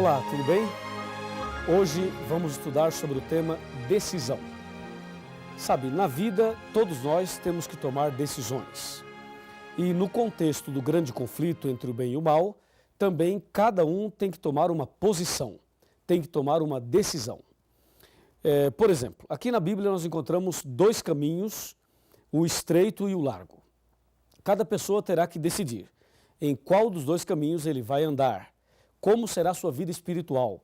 Olá, tudo bem? Hoje vamos estudar sobre o tema decisão. Sabe, na vida todos nós temos que tomar decisões. E no contexto do grande conflito entre o bem e o mal, também cada um tem que tomar uma posição, tem que tomar uma decisão. Por exemplo, aqui na Bíblia nós encontramos dois caminhos, o estreito e o largo. Cada pessoa terá que decidir em qual dos dois caminhos ele vai andar, como será a sua vida espiritual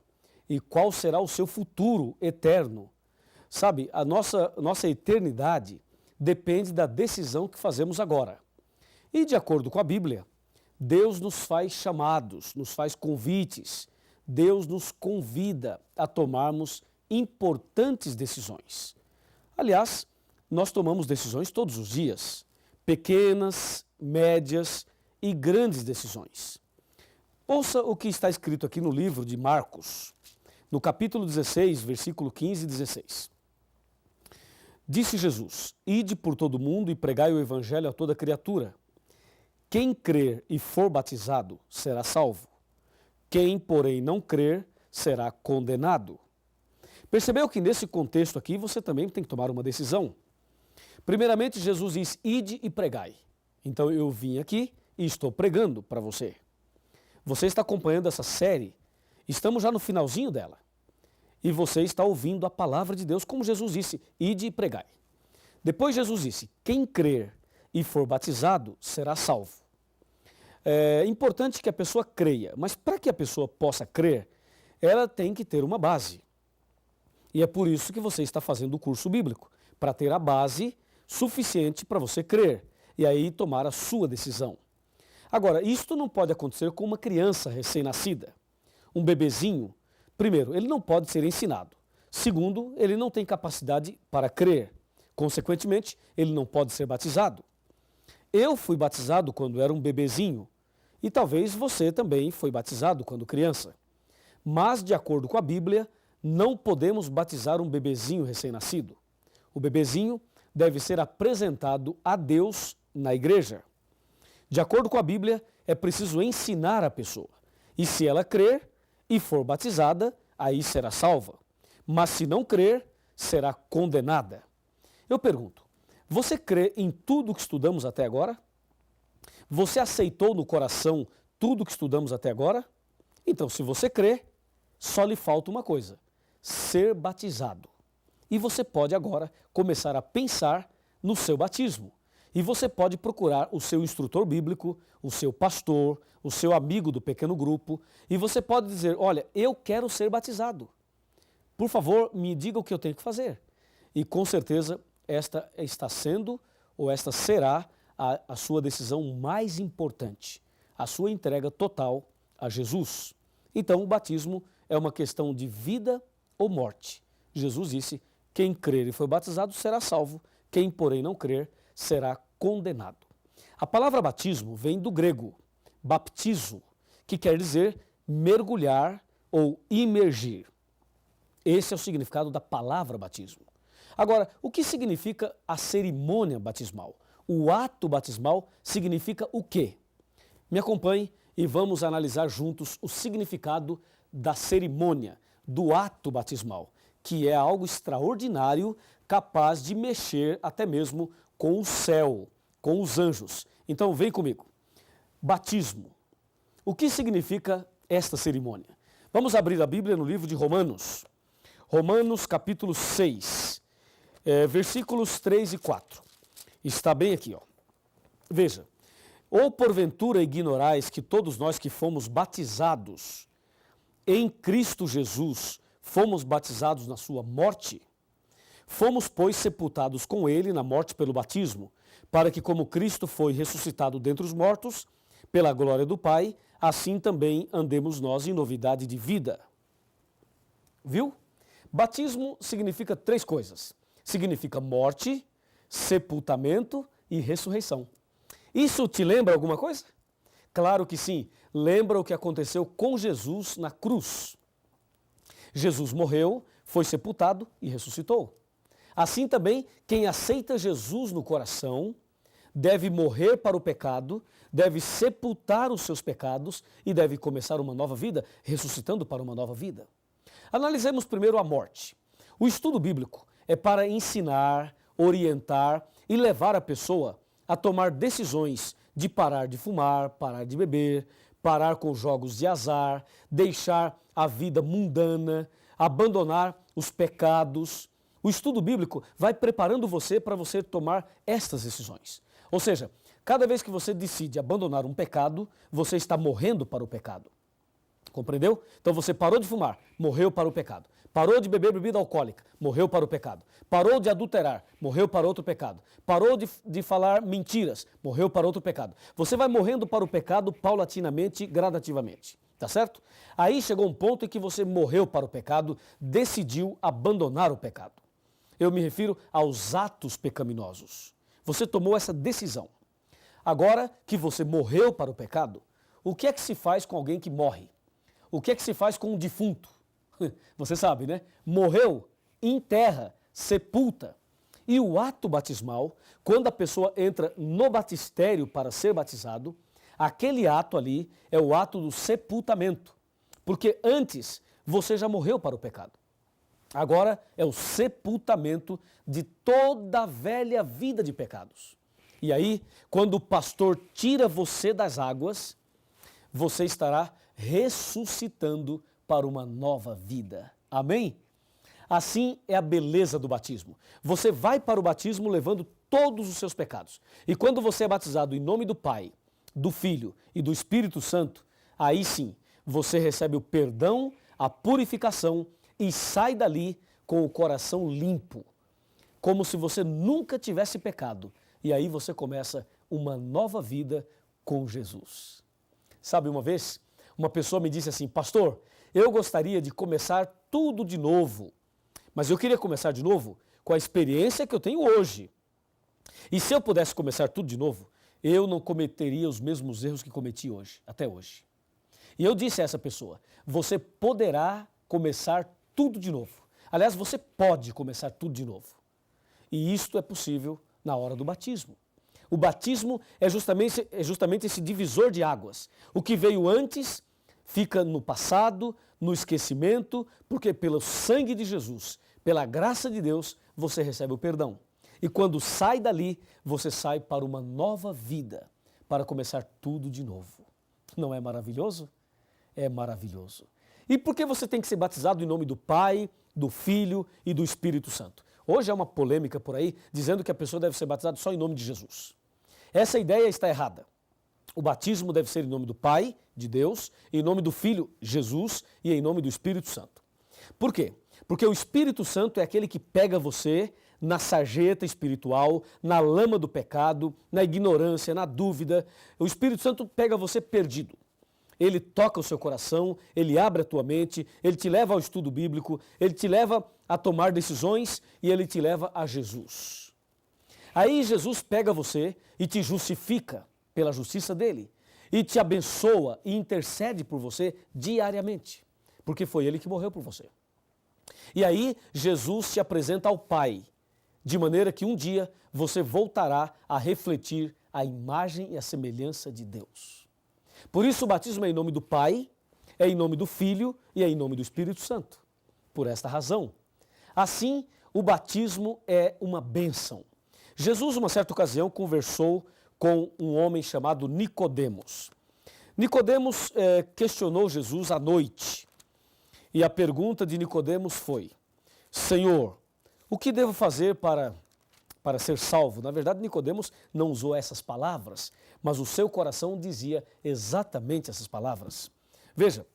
e qual será o seu futuro eterno. Sabe, a nossa eternidade depende da decisão que fazemos agora. E de acordo com a Bíblia, Deus nos faz chamados, nos faz convites, Deus nos convida a tomarmos importantes decisões. Aliás, nós tomamos decisões todos os dias, pequenas, médias e grandes decisões. Ouça o que está escrito aqui no livro de Marcos, no capítulo 16, versículo 15 e 16. Disse Jesus: Ide por todo o mundo e pregai o evangelho a toda criatura. Quem crer e for batizado será salvo. Quem, porém, não crer será condenado. Percebeu que nesse contexto aqui você também tem que tomar uma decisão? Primeiramente, Jesus diz: Ide e pregai. Então eu vim aqui e estou pregando para você. Você está acompanhando essa série, estamos já no finalzinho dela. E você está ouvindo a palavra de Deus, como Jesus disse: Ide e pregai. Depois Jesus disse: Quem crer e for batizado será salvo. É importante que a pessoa creia, mas para que a pessoa possa crer, ela tem que ter uma base. E é por isso que você está fazendo o curso bíblico, para ter a base suficiente para você crer e aí tomar a sua decisão. Agora, isto não pode acontecer com uma criança recém-nascida. Um bebezinho, primeiro, ele não pode ser ensinado. Segundo, ele não tem capacidade para crer. Consequentemente, ele não pode ser batizado. Eu fui batizado quando era um bebezinho e talvez você também foi batizado quando criança. Mas, de acordo com a Bíblia, não podemos batizar um bebezinho recém-nascido. O bebezinho deve ser apresentado a Deus na igreja. De acordo com a Bíblia, é preciso ensinar a pessoa. E se ela crer e for batizada, aí será salva. Mas se não crer, será condenada. Eu pergunto, você crê em tudo que estudamos até agora? Você aceitou no coração tudo que estudamos até agora? Então, se você crê, só lhe falta uma coisa: ser batizado. E você pode agora começar a pensar no seu batismo. E você pode procurar o seu instrutor bíblico, o seu pastor, o seu amigo do pequeno grupo, e você pode dizer: olha, eu quero ser batizado. Por favor, me diga o que eu tenho que fazer. E com certeza esta está sendo, ou esta será, a sua decisão mais importante, a sua entrega total a Jesus. Então o batismo é uma questão de vida ou morte. Jesus disse: quem crer e for batizado será salvo, quem porém não crer será condenado. A palavra batismo vem do grego baptizo, que quer dizer mergulhar ou imergir. Esse é o significado da palavra batismo. Agora, o que significa a cerimônia batismal? O ato batismal significa o quê? Me acompanhe e vamos analisar juntos o significado da cerimônia, do ato batismal, que é algo extraordinário, capaz de mexer até mesmo com o céu, com os anjos. Então vem comigo. Batismo. O que significa esta cerimônia? Vamos abrir a Bíblia no livro de Romanos. Romanos capítulo 6, versículos 3 e 4. Está bem aqui, ó. Veja. Ou porventura ignorais que todos nós que fomos batizados em Cristo Jesus, fomos batizados na sua morte? Fomos, pois, sepultados com ele na morte pelo batismo, para que, como Cristo foi ressuscitado dentre os mortos, pela glória do Pai, assim também andemos nós em novidade de vida. Viu? Batismo significa três coisas. Significa morte, sepultamento e ressurreição. Isso te lembra alguma coisa? Claro que sim. Lembra o que aconteceu com Jesus na cruz. Jesus morreu, foi sepultado e ressuscitou. Assim também, quem aceita Jesus no coração, deve morrer para o pecado, deve sepultar os seus pecados e deve começar uma nova vida, ressuscitando para uma nova vida. Analisemos primeiro a morte. O estudo bíblico é para ensinar, orientar e levar a pessoa a tomar decisões de parar de fumar, parar de beber, parar com jogos de azar, deixar a vida mundana, abandonar os pecados. O estudo bíblico vai preparando você para você tomar estas decisões. Ou seja, cada vez que você decide abandonar um pecado, você está morrendo para o pecado. Compreendeu? Então você parou de fumar, morreu para o pecado. Parou de beber bebida alcoólica, morreu para o pecado. Parou de adulterar, morreu para outro pecado. Parou de falar mentiras, morreu para outro pecado. Você vai morrendo para o pecado paulatinamente, gradativamente. Tá certo? Aí chegou um ponto em que você morreu para o pecado, decidiu abandonar o pecado. Eu me refiro aos atos pecaminosos. Você tomou essa decisão. Agora que você morreu para o pecado, o que é que se faz com alguém que morre? O que é que se faz com um defunto? Você sabe, né? Morreu, enterra, sepulta. E o ato batismal, quando a pessoa entra no batistério para ser batizado, aquele ato ali é o ato do sepultamento. Porque antes você já morreu para o pecado. Agora é o sepultamento de toda a velha vida de pecados. E aí, quando o pastor tira você das águas, você estará ressuscitando para uma nova vida. Amém? Assim é a beleza do batismo. Você vai para o batismo levando todos os seus pecados. E quando você é batizado em nome do Pai, do Filho e do Espírito Santo, aí sim, você recebe o perdão, a purificação e sai dali com o coração limpo, como se você nunca tivesse pecado. E aí você começa uma nova vida com Jesus. Sabe, uma vez, uma pessoa me disse assim: pastor, eu gostaria de começar tudo de novo, mas eu queria começar de novo com a experiência que eu tenho hoje. E se eu pudesse começar tudo de novo, eu não cometeria os mesmos erros que cometi hoje, até hoje. E eu disse a essa pessoa: você poderá começar tudo de novo. Aliás, você pode começar tudo de novo. E isto é possível na hora do batismo. O batismo é justamente esse divisor de águas. O que veio antes fica no passado, no esquecimento, porque pelo sangue de Jesus, pela graça de Deus, você recebe o perdão. E quando sai dali, você sai para uma nova vida, para começar tudo de novo. Não é maravilhoso? É maravilhoso. E por que você tem que ser batizado em nome do Pai, do Filho e do Espírito Santo? Hoje há uma polêmica por aí dizendo que a pessoa deve ser batizada só em nome de Jesus. Essa ideia está errada. O batismo deve ser em nome do Pai, de Deus, em nome do Filho, Jesus, e em nome do Espírito Santo. Por quê? Porque o Espírito Santo é aquele que pega você na sarjeta espiritual, na lama do pecado, na ignorância, na dúvida. O Espírito Santo pega você perdido. Ele toca o seu coração, ele abre a tua mente, ele te leva ao estudo bíblico, ele te leva a tomar decisões e ele te leva a Jesus. Aí Jesus pega você e te justifica pela justiça dele e te abençoa e intercede por você diariamente, porque foi ele que morreu por você. E aí Jesus te apresenta ao Pai, de maneira que um dia você voltará a refletir a imagem e a semelhança de Deus. Por isso o batismo é em nome do Pai, é em nome do Filho e é em nome do Espírito Santo. Por esta razão. Assim, o batismo é uma bênção. Jesus, uma certa ocasião, conversou com um homem chamado Nicodemos. Nicodemos questionou Jesus à noite. E a pergunta de Nicodemos foi: Senhor, o que devo fazer para ser salvo? Na verdade, Nicodemos não usou essas palavras, mas o seu coração dizia exatamente essas palavras. Veja,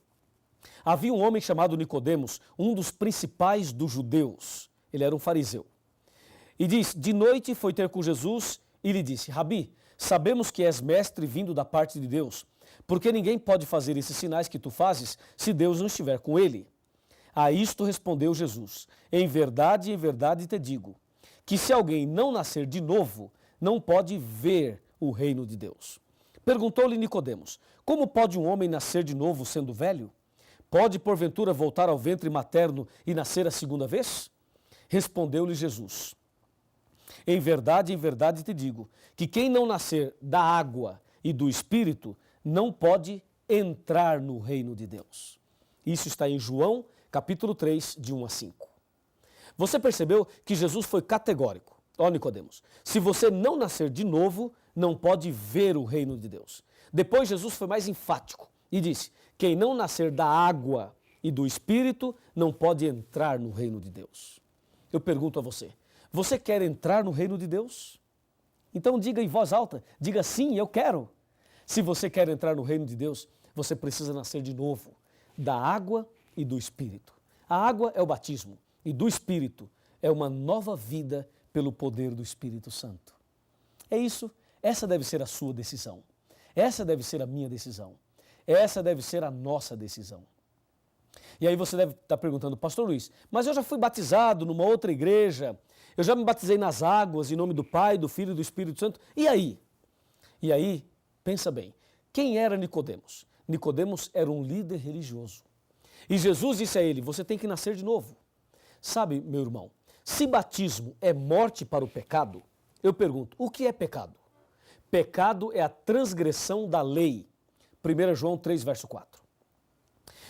havia um homem chamado Nicodemos, um dos principais dos judeus. Ele era um fariseu. E diz: de noite foi ter com Jesus e lhe disse: Rabi, sabemos que és mestre vindo da parte de Deus, porque ninguém pode fazer esses sinais que tu fazes se Deus não estiver com ele. A isto respondeu Jesus: em verdade te digo, que se alguém não nascer de novo, não pode ver o reino de Deus. Perguntou-lhe Nicodemos: como pode um homem nascer de novo sendo velho? Pode porventura voltar ao ventre materno e nascer a segunda vez? Respondeu-lhe Jesus: em verdade te digo, que quem não nascer da água e do Espírito não pode entrar no reino de Deus. Isso está em João, capítulo 3, de 1 a 5. Você percebeu que Jesus foi categórico. Ó Nicodemos, se você não nascer de novo, não pode ver o reino de Deus. Depois Jesus foi mais enfático e disse, quem não nascer da água e do Espírito não pode entrar no reino de Deus. Eu pergunto a você, você quer entrar no reino de Deus? Então diga em voz alta, diga sim, eu quero. Se você quer entrar no reino de Deus, você precisa nascer de novo, da água e do Espírito. A água é o batismo e do Espírito é uma nova vida pelo poder do Espírito Santo. É isso, essa deve ser a sua decisão. Essa deve ser a minha decisão. Essa deve ser a nossa decisão. E aí você deve estar perguntando, pastor Luiz, mas eu já fui batizado numa outra igreja, eu já me batizei nas águas em nome do Pai, do Filho e do Espírito Santo. E aí? E aí, pensa bem, quem era Nicodemos? Nicodemos era um líder religioso. E Jesus disse a ele, você tem que nascer de novo. Sabe, meu irmão, se batismo é morte para o pecado, eu pergunto, o que é pecado? Pecado é a transgressão da lei. 1 João 3, verso 4.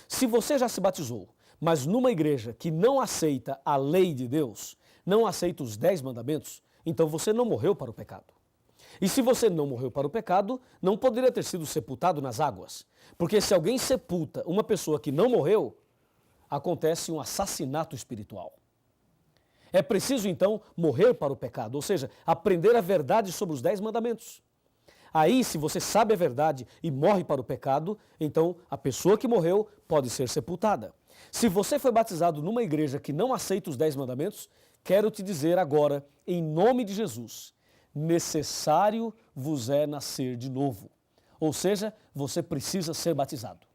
Se você já se batizou, mas numa igreja que não aceita a lei de Deus, não aceita os 10 mandamentos, então você não morreu para o pecado. E se você não morreu para o pecado, não poderia ter sido sepultado nas águas. Porque se alguém sepulta uma pessoa que não morreu, acontece um assassinato espiritual. É preciso então morrer para o pecado, ou seja, aprender a verdade sobre os 10 mandamentos. Aí, se você sabe a verdade e morre para o pecado, então a pessoa que morreu pode ser sepultada. Se você foi batizado numa igreja que não aceita os 10 mandamentos, quero te dizer agora, em nome de Jesus, necessário vos é nascer de novo. Ou seja, você precisa ser batizado.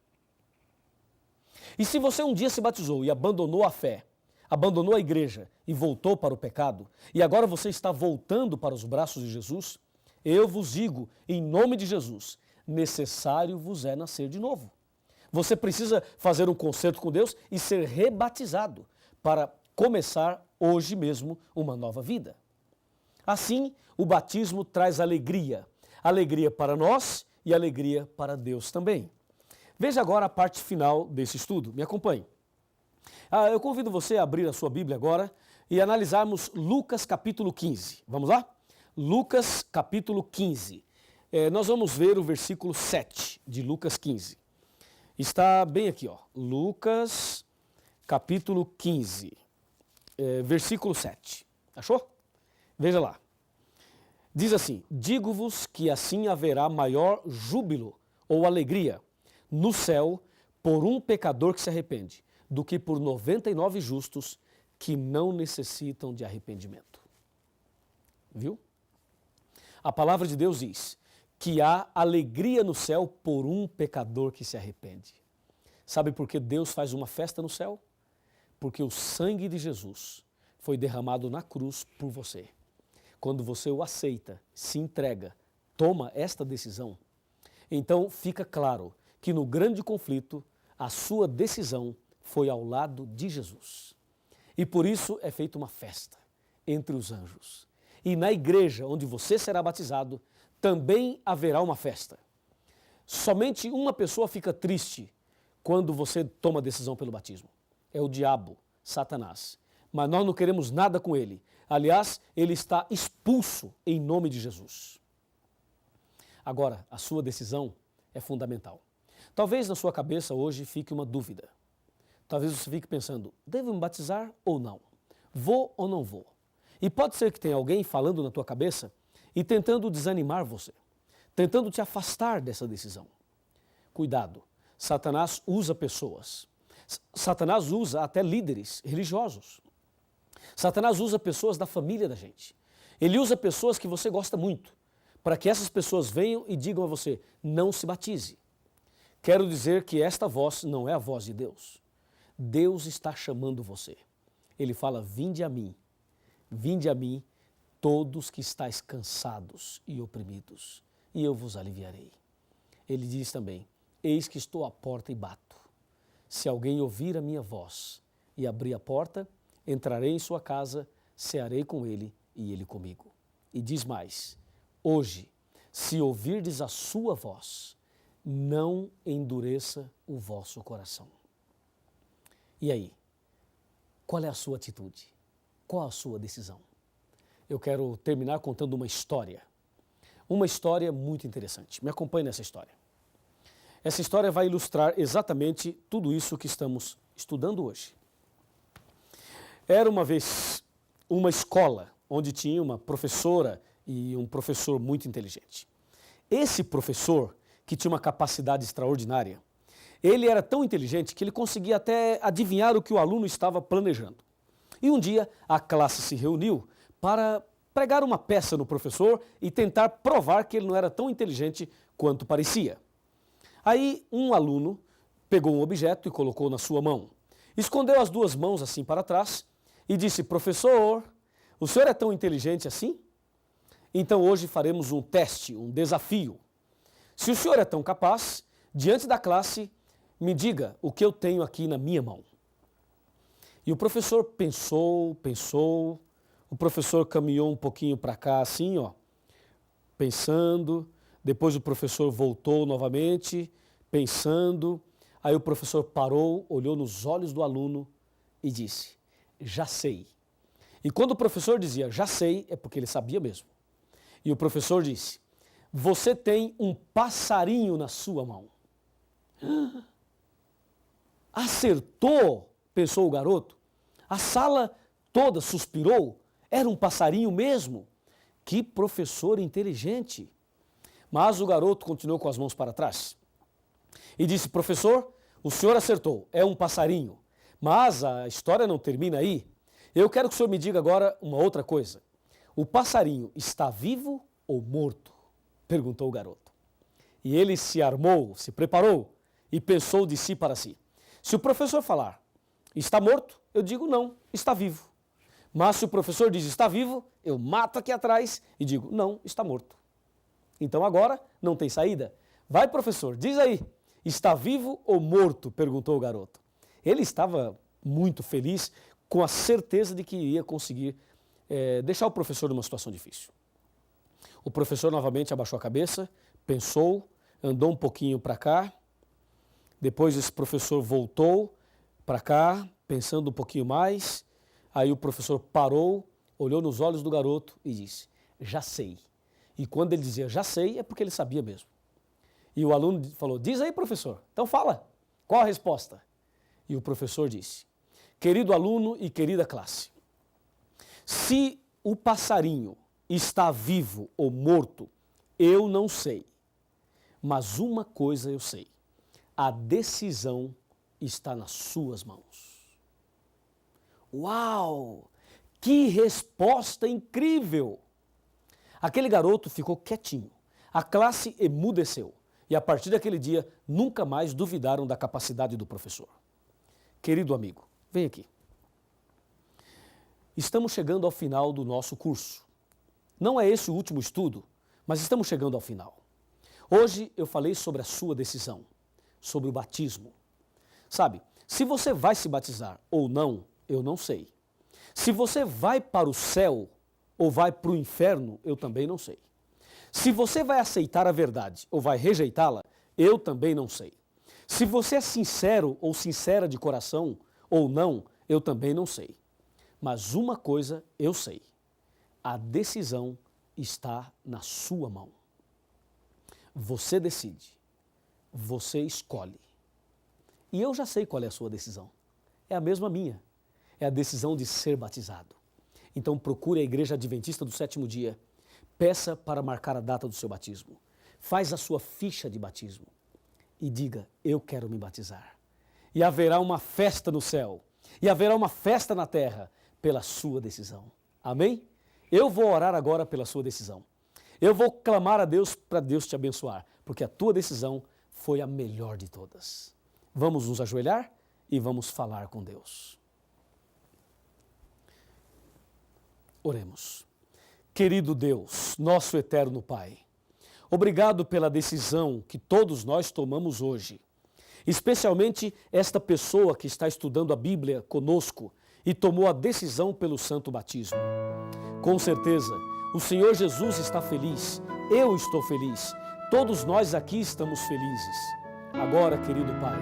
E se você um dia se batizou e abandonou a fé, abandonou a igreja e voltou para o pecado, e agora você está voltando para os braços de Jesus, eu vos digo, em nome de Jesus, necessário vos é nascer de novo. Você precisa fazer um concerto com Deus e ser rebatizado para começar hoje mesmo uma nova vida. Assim, o batismo traz alegria. Alegria para nós e alegria para Deus também. Veja agora a parte final desse estudo. Me acompanhe. Eu convido você a abrir a sua Bíblia agora e analisarmos Lucas capítulo 15. Vamos lá? Lucas capítulo 15. Nós vamos ver o versículo 7 de Lucas 15. Está bem aqui, ó. Lucas capítulo 15, versículo 7. Achou? Veja lá. Diz assim, digo-vos que assim haverá maior júbilo ou alegria no céu por um pecador que se arrepende, do que por 99 justos que não necessitam de arrependimento. Viu? A palavra de Deus diz que há alegria no céu por um pecador que se arrepende. Sabe por que Deus faz uma festa no céu? Porque o sangue de Jesus foi derramado na cruz por você. Quando você o aceita, se entrega, toma esta decisão, então fica claro que no grande conflito, a sua decisão foi ao lado de Jesus. E por isso é feita uma festa entre os anjos. E na igreja onde você será batizado, também haverá uma festa. Somente uma pessoa fica triste quando você toma a decisão pelo batismo. É o diabo, Satanás. Mas nós não queremos nada com ele. Aliás, ele está expulso em nome de Jesus. Agora, a sua decisão é fundamental. Talvez na sua cabeça hoje fique uma dúvida. Talvez você fique pensando, devo me batizar ou não? Vou ou não vou? E pode ser que tenha alguém falando na tua cabeça e tentando desanimar você, tentando te afastar dessa decisão. Cuidado, Satanás usa pessoas. Satanás usa até líderes religiosos. Satanás usa pessoas da família da gente. Ele usa pessoas que você gosta muito, para que essas pessoas venham e digam a você, não se batize. Quero dizer que esta voz não é a voz de Deus. Deus está chamando você. Ele fala, vinde a mim, todos que estáis cansados e oprimidos, e eu vos aliviarei. Ele diz também, eis que estou à porta e bato. Se alguém ouvir a minha voz e abrir a porta, entrarei em sua casa, cearei com ele e ele comigo. E diz mais: hoje, se ouvirdes a sua voz, não endureça o vosso coração. E aí? Qual é a sua atitude? Qual a sua decisão? Eu quero terminar contando uma história. Uma história muito interessante. Me acompanhe nessa história. Essa história vai ilustrar exatamente tudo isso que estamos estudando hoje. Era uma vez uma escola onde tinha uma professora e um professor muito inteligente. Esse professor, que tinha uma capacidade extraordinária, ele era tão inteligente que ele conseguia até adivinhar o que o aluno estava planejando. E um dia a classe se reuniu para pregar uma peça no professor e tentar provar que ele não era tão inteligente quanto parecia. Aí um aluno pegou um objeto e colocou na sua mão. Escondeu as duas mãos assim para trás e disse: professor, o senhor é tão inteligente assim? Então hoje faremos um teste, um desafio. Se o senhor é tão capaz, diante da classe, me diga o que eu tenho aqui na minha mão. E o professor pensou, o professor caminhou um pouquinho para cá assim, pensando. Depois o professor voltou novamente, pensando. Aí o professor parou, olhou nos olhos do aluno e disse: já sei. E quando o professor dizia já sei, é porque ele sabia mesmo. E o professor disse: você tem um passarinho na sua mão. Acertou, pensou o garoto. A sala toda suspirou. Era um passarinho mesmo. Que professor inteligente. Mas o garoto continuou com as mãos para trás e disse: professor, o senhor acertou, é um passarinho. Mas a história não termina aí. Eu quero que o senhor me diga agora uma outra coisa. O passarinho está vivo ou morto? Perguntou o garoto. E ele se armou, se preparou e pensou de si para si: se o professor falar está morto, eu digo não, está vivo. Mas se o professor diz está vivo, eu mato aqui atrás e digo não, está morto. Então agora não tem saída. Vai, professor, diz aí, está vivo ou morto? Perguntou o garoto. Ele estava muito feliz, com a certeza de que iria conseguir deixar o professor numa situação difícil. O professor novamente abaixou a cabeça, pensou, andou um pouquinho para cá. Depois esse professor voltou para cá, pensando um pouquinho mais. Aí o professor parou, olhou nos olhos do garoto e disse: já sei. E quando ele dizia já sei, é porque ele sabia mesmo. E o aluno falou: diz aí, professor, então fala, qual a resposta? E o professor disse: querido aluno e querida classe, se o passarinho está vivo ou morto, eu não sei. Mas uma coisa eu sei: a decisão está nas suas mãos. Uau! Que resposta incrível! Aquele garoto ficou quietinho. A classe emudeceu. E a partir daquele dia, nunca mais duvidaram da capacidade do professor. Querido amigo, vem aqui. Estamos chegando ao final do nosso curso. Não é esse o último estudo, mas estamos chegando ao final. Hoje eu falei sobre a sua decisão, sobre o batismo. Sabe, se você vai se batizar ou não, eu não sei. Se você vai para o céu ou vai para o inferno, eu também não sei. Se você vai aceitar a verdade ou vai rejeitá-la, eu também não sei. Se você é sincero ou sincera de coração ou não, eu também não sei. Mas uma coisa eu sei: a decisão está na sua mão. Você decide, você escolhe. E eu já sei qual é a sua decisão. É a mesma minha. É a decisão de ser batizado. Então procure a Igreja Adventista do Sétimo Dia. Peça para marcar a data do seu batismo. Faz a sua ficha de batismo. E diga: eu quero me batizar. E haverá uma festa no céu. E haverá uma festa na terra pela sua decisão. Amém? Eu vou orar agora pela sua decisão. Eu vou clamar a Deus para Deus te abençoar, porque a tua decisão foi a melhor de todas. Vamos nos ajoelhar e vamos falar com Deus. Oremos. Querido Deus, nosso eterno Pai, obrigado pela decisão que todos nós tomamos hoje, especialmente esta pessoa que está estudando a Bíblia conosco e tomou a decisão pelo santo batismo. Com certeza, o Senhor Jesus está feliz, eu estou feliz, todos nós aqui estamos felizes. Agora, querido Pai,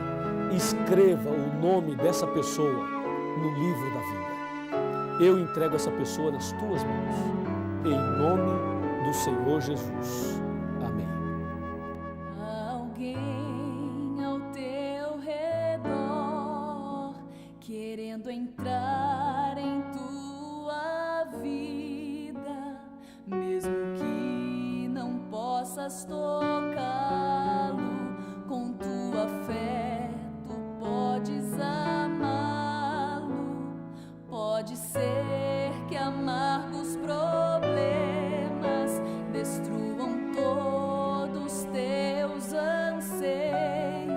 escreva o nome dessa pessoa no livro da vida. Eu entrego essa pessoa nas tuas mãos, em nome do Senhor Jesus. Amém. Alguém ao teu redor querendo entrar em tua vida, mesmo que não possas tocá-lo, com tua fé tu podes amá-lo. Pode ser que amargos problemas destruam todos teus anseios.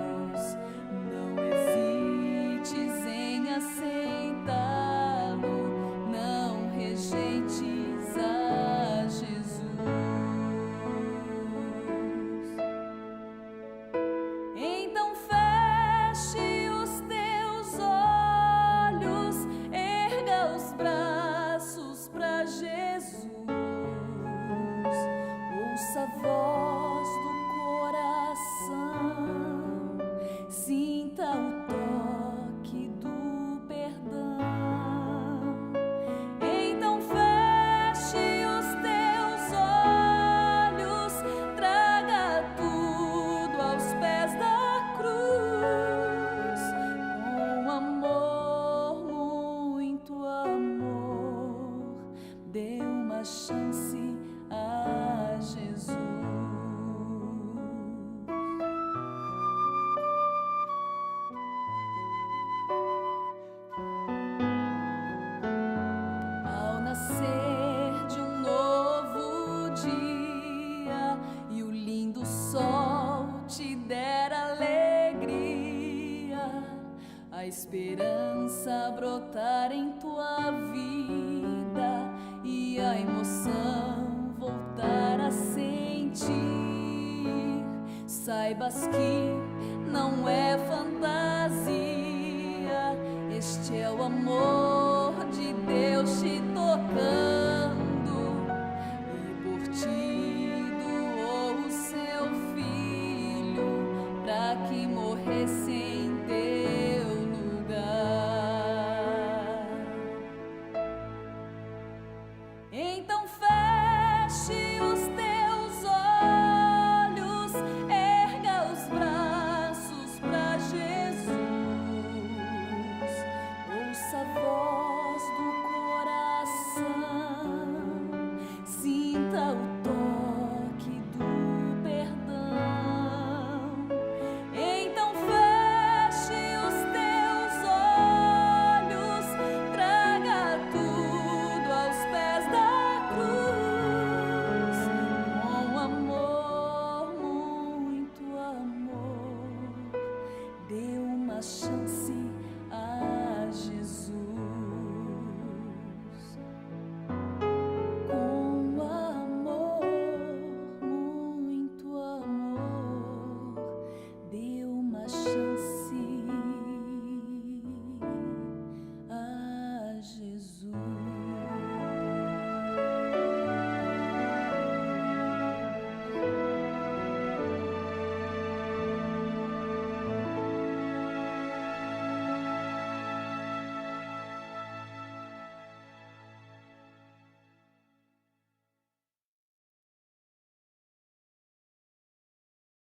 Não hesites em aceitá-lo, não rejeites a Jesus. Então feche os teus olhos, erga os braços para Jesus. Ouça a voz do coração, sinta o toque do perdão. Então feche os teus olhos, traga tudo aos pés da cruz. Com amor, muito amor, dê uma chance a Jesus. Ao nascer de um novo dia e o lindo sol te der alegria, a esperança brotar em tua vida e a emoção voltar a sentir, saibas que não é fantasia, este é o amor